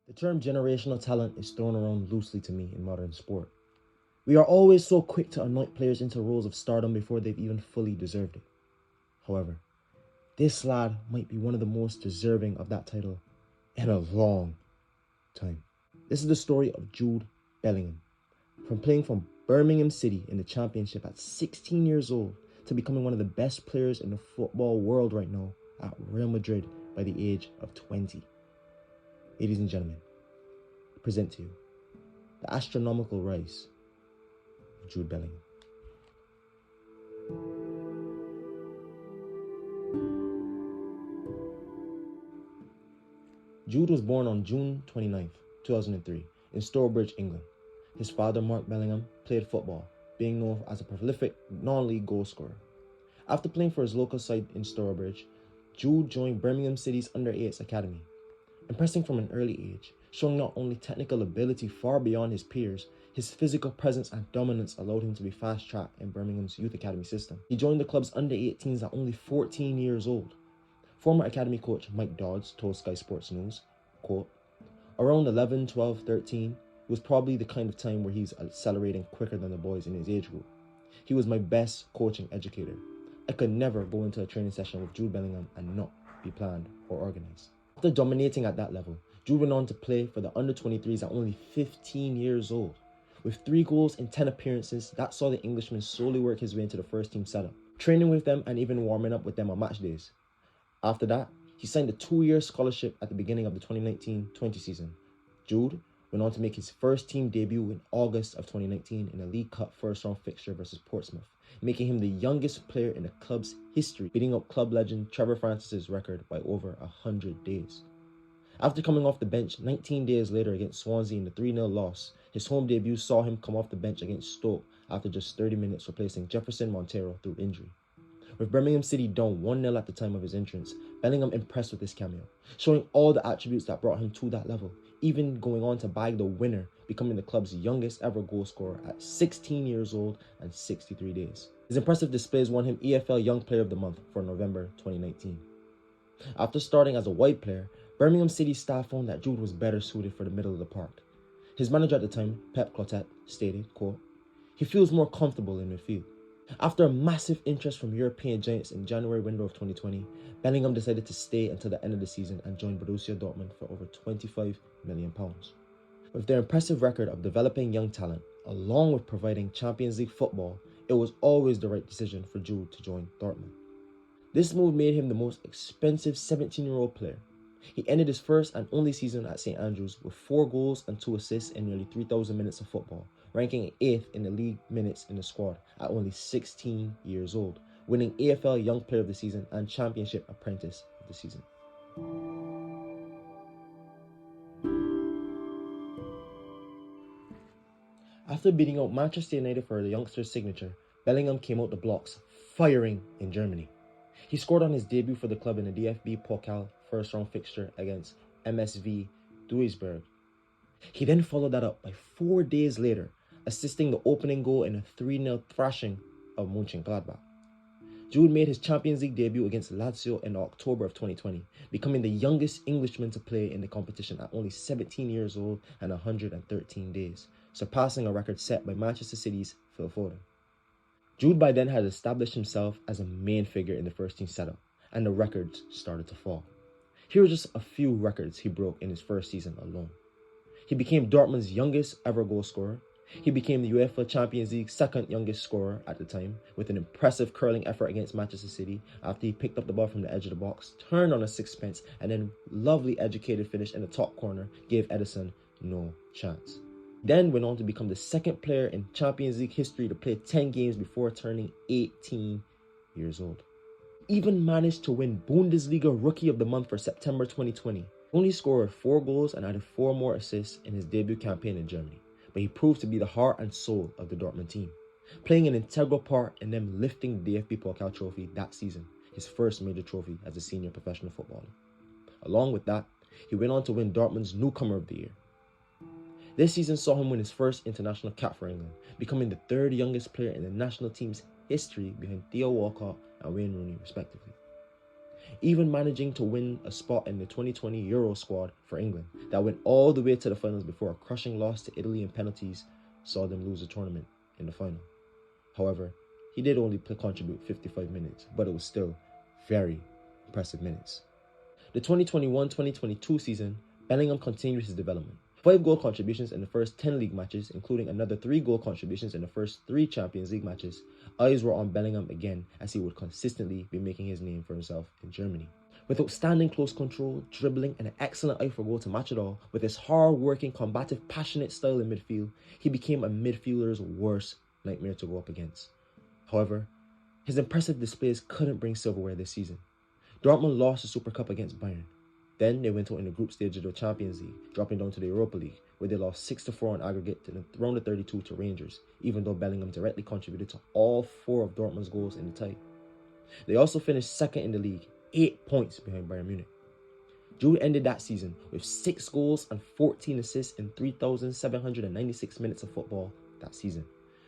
The term generational talent is thrown around loosely to me in modern sport. We are always so quick to anoint players into roles of stardom before they've even fully deserved it. However, this lad might be one of the most deserving of that title in a long time. This is the story of Jude Bellingham. From playing for Birmingham City in the Championship at 16 years old to becoming one of the best players in the football world right now at Real Madrid by the age of 20. Ladies and gentlemen, I present to you the astronomical rise of Jude Bellingham. Jude was born on June 29, 2003, in Stourbridge, England. His father, Mark Bellingham, played football, being known as a prolific non-league goal scorer. After playing for his local side in Stourbridge, Jude joined Birmingham City's under-8s academy. Impressing from an early age, showing not only technical ability far beyond his peers, his physical presence and dominance allowed him to be fast-tracked in Birmingham's youth academy system. He joined the club's under-18s at only 14 years old. Former academy coach Mike Dodds told Sky Sports News, quote, "Around 11, 12, 13 was probably the kind of time where he's accelerating quicker than the boys in his age group. He was my best coaching educator. I could never go into a training session with Jude Bellingham and not be planned or organized." After dominating at that level, Jude went on to play for the under-23s at only 15 years old. With 3 goals in 10 appearances, that saw the Englishman slowly work his way into the first team setup, training with them and even warming up with them on match days. After that, he signed a 2-year scholarship at the beginning of the 2019-20 season. Jude went on to make his first team debut in August of 2019 in a League Cup first-round fixture versus Portsmouth, making him the youngest player in the club's history, beating up club legend Trevor Francis' record by over 100 days. After coming off the bench 19 days later against Swansea in the 3-0 loss, his home debut saw him come off the bench against Stoke after just 30 minutes, replacing Jefferson Montero through injury. With Birmingham City down 1-0 at the time of his entrance, Bellingham impressed with his cameo, showing all the attributes that brought him to that level, even going on to bag the winner, becoming the club's youngest ever goal scorer at 16 years old and 63 days. His impressive displays won him EFL Young Player of the Month for November 2019. After starting as a wide player, Birmingham City staff found that Jude was better suited for the middle of the park. His manager at the time, Pep Clotet, stated, quote, "He feels more comfortable in midfield." After a massive interest from European giants in January window of 2020, Bellingham decided to stay until the end of the season and joined Borussia Dortmund for over £25 million. With their impressive record of developing young talent, along with providing Champions League football, it was always the right decision for Jude to join Dortmund. This move made him the most expensive 17-year-old player. He ended his first and only season at St Andrews with 4 goals and 2 assists in nearly 3,000 minutes of football, ranking 8th in the league minutes in the squad at only 16 years old, winning AFL Young Player of the Season and Championship Apprentice of the Season. After beating out Manchester United for the youngster's signature, Bellingham came out the blocks, firing in Germany. He scored on his debut for the club in the DFB Pokal first-round fixture against MSV Duisburg. He then followed that up by 4 days later, assisting the opening goal in a 3-0 thrashing of Mönchengladbach. Jude made his Champions League debut against Lazio in October of 2020, becoming the youngest Englishman to play in the competition at only 17 years old and 113 days, surpassing a record set by Manchester City's Phil Foden. Jude by then had established himself as a main figure in the first team setup, and the records started to fall. Here are just a few records he broke in his first season alone. He became Dortmund's youngest ever goal scorer. He became the UEFA Champions League's second youngest scorer at the time, with an impressive curling effort against Manchester City after he picked up the ball from the edge of the box, turned on a sixpence, and then lovely educated finish in the top corner gave Edison no chance. Then went on to become the second player in Champions League history to play 10 games before turning 18 years old. Even managed to win Bundesliga Rookie of the Month for September 2020. Only scored 4 goals and added 4 more assists in his debut campaign in Germany, but he proved to be the heart and soul of the Dortmund team, playing an integral part in them lifting the DFB Pokal trophy that season, his first major trophy as a senior professional footballer. Along with that, he went on to win Dortmund's Newcomer of the Year. This season saw him win his first international cap for England, becoming the 3rd youngest player in the national team's history behind Theo Walcott and Wayne Rooney respectively. even managing to win a spot in the 2020 Euro squad for England that went all the way to the finals before a crushing loss to Italy in penalties saw them lose the tournament in the final. However, he did only contribute 55 minutes, but it was still very impressive minutes. The 2021-2022 season, Bellingham continued his development. 5 goal contributions in the first 10 league matches, including another 3 goal contributions in the first 3 Champions League matches. Eyes were on Bellingham again as he would consistently be making his name for himself in Germany. With outstanding close control, dribbling, and an excellent eye for goal to match it all, with his hard-working, combative, passionate style in midfield, he became a midfielder's worst nightmare to go up against. However, his impressive displays couldn't bring silverware this season. Dortmund lost the Super Cup against Bayern. Then they went out in the group stage of the Champions League, dropping down to the Europa League, where they lost 6-4 on aggregate to the round of 32 to Rangers, even though Bellingham directly contributed to all 4 of Dortmund's goals in the tie. They also finished second in the league, 8 points behind Bayern Munich. Jude ended that season with 6 goals and 14 assists in 3,796 minutes of football that season,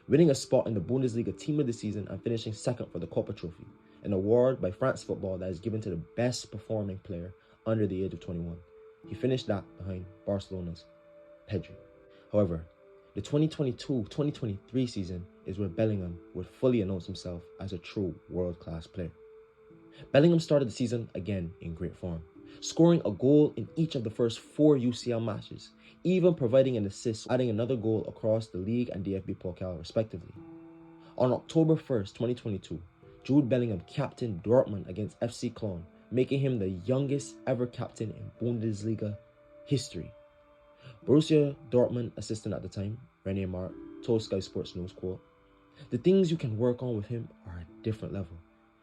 winning a spot in the Bundesliga Team of the Season and finishing second for the Copa Trophy, an award by France Football that is given to the best performing player under the age of 21. He finished that behind Barcelona's Pedri. However, the 2022-2023 season is where Bellingham would fully announce himself as a true world-class player. Bellingham started the season again in great form, scoring a goal in each of the first 4 UCL matches, even providing an assist, adding another goal across the league and DFB Pokal respectively. On October 1st, 2022, Jude Bellingham captained Dortmund against FC Cologne, making him the youngest ever captain in Bundesliga history. Borussia Dortmund assistant at the time, René Mark, told Sky Sports News, quote, "The things you can work on with him are a different level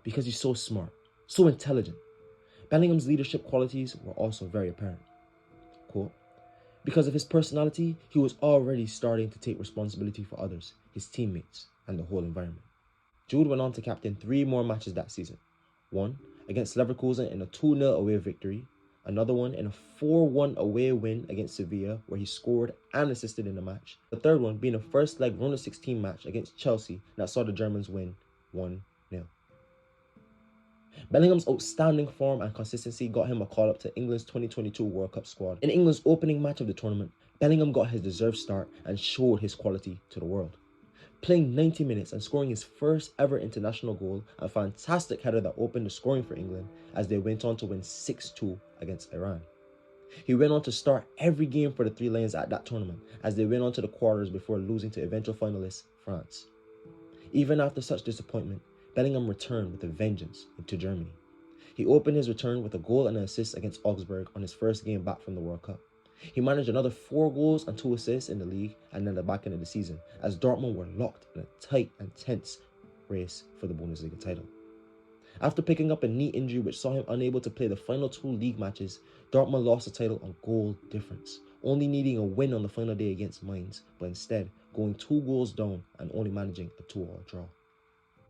because he's so smart, so intelligent." Bellingham's leadership qualities were also very apparent. Quote, "Because of his personality, he was already starting to take responsibility for others, his teammates, and the whole environment." Jude went on to captain 3 more matches that season. One against Leverkusen in a 2-0 away victory, another one in a 4-1 away win against Sevilla where he scored and assisted in the match, the third one being a first leg round of 16 match against Chelsea that saw the Germans win 1-0. Bellingham's outstanding form and consistency got him a call-up to England's 2022 World Cup squad. In England's opening match of the tournament, Bellingham got his deserved start and showed his quality to the world. Playing 90 minutes and scoring his first ever international goal, a fantastic header that opened the scoring for England as they went on to win 6-2 against Iran. He went on to start every game for the Three Lions at that tournament as they went on to the quarters before losing to eventual finalists France. Even after such disappointment, Bellingham returned with a vengeance into Germany. He opened his return with a goal and an assist against Augsburg on his first game back from the World Cup. He managed another 4 goals and 2 assists in the league and then the back end of the season, as Dortmund were locked in a tight and tense race for the Bundesliga title. After picking up a knee injury which saw him unable to play the final 2 league matches, Dortmund lost the title on goal difference, only needing a win on the final day against Mainz, but instead going 2 goals down and only managing a 2-2 draw.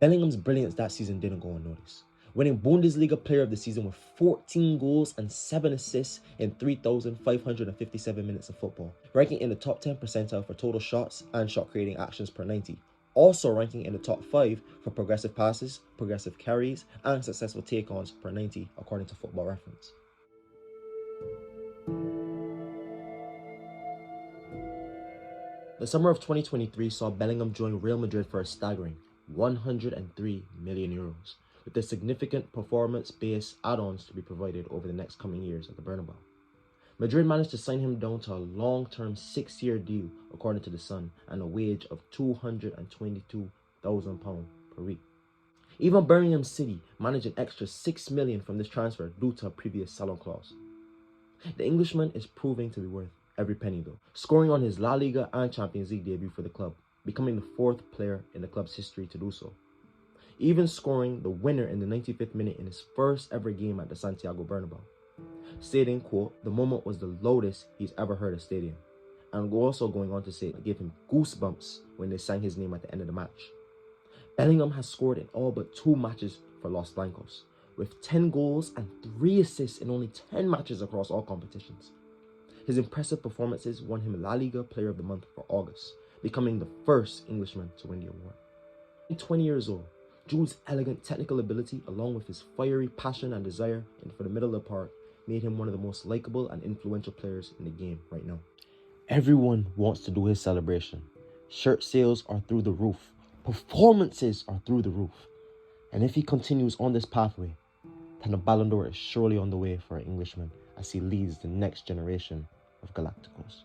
Bellingham's brilliance that season didn't go unnoticed, winning Bundesliga Player of the Season with 14 goals and 7 assists in 3,557 minutes of football, ranking in the top 10 percentile for total shots and shot creating actions per 90, also ranking in the top 5 for progressive passes, progressive carries, and successful take-ons per 90 according to Football Reference. The summer of 2023 saw Bellingham join Real Madrid for a staggering €103 million, with the significant performance-based add-ons to be provided over the next coming years at the Bernabeu. Madrid managed to sign him down to a long-term 6-year deal, according to The Sun, and a wage of £222,000 per week. Even Birmingham City managed an extra $6 million from this transfer due to a previous salon clause. The Englishman is proving to be worth every penny though, scoring on his La Liga and Champions League debut for the club, becoming the 4th player in the club's history to do so, even scoring the winner in the 95th minute in his first ever game at the Santiago Bernabeu, stating, quote, "The moment was the loudest he's ever heard a stadium," and also going on to say it gave him goosebumps when they sang his name at the end of the match. Bellingham has scored in all but 2 matches for Los Blancos, with 10 goals and 3 assists in only 10 matches across all competitions. His impressive performances won him La Liga Player of the Month for August, becoming the first Englishman to win the award. At 20 years old, Jude's elegant technical ability, along with his fiery passion and desire for the middle of the park, made him one of the most likable and influential players in the game right now. Everyone wants to do his celebration. Shirt sales are through the roof. Performances are through the roof. And if he continues on this pathway, then the Ballon d'Or is surely on the way for an Englishman as he leads the next generation of Galacticos.